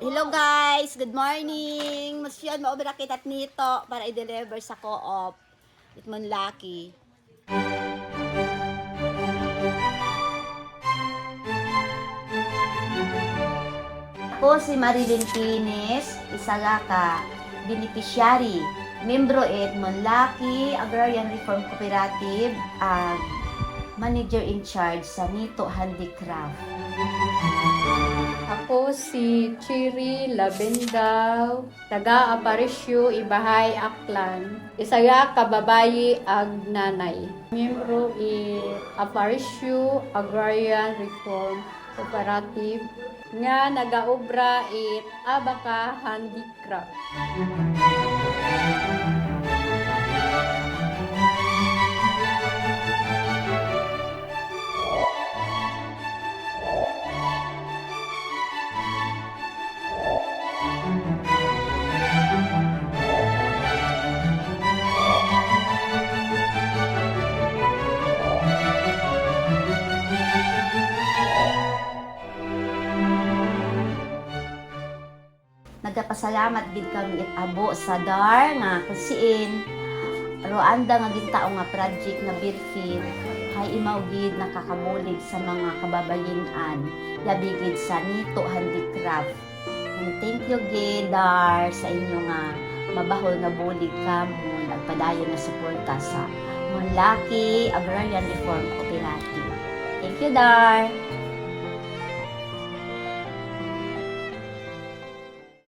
Hello guys, good morning. Masyon maobra kita nito para i-deliver sa co-op. Itmon Lucky. Ako si Marilyn Pines, isa ka beneficiary, membro Edmond Lucky Agrarian Reform Cooperative, manager in charge sa Nito Handicraft. Ako si Chiri Labendaw, taga Aparicio, Ibahay, Aklan. Isaya kababayi ag nanay. Membro Aparicio Agrarian Reform Cooperative nga nagaobra Abaka Handicraft. Nagapasalamat gid kami abo sa DAR nga kusiin Rwanda nga gintao nga project nga Birfin hay imaw gid nakakabulig sa mga kababayen-an labi gid sa Nito Handicraft. And thank you gid DAR sa inyo nga mabahol nga bulig kamo nagpadayon nga suporta sa Lucky Agrarian Reform Cooperative. Thank you DAR.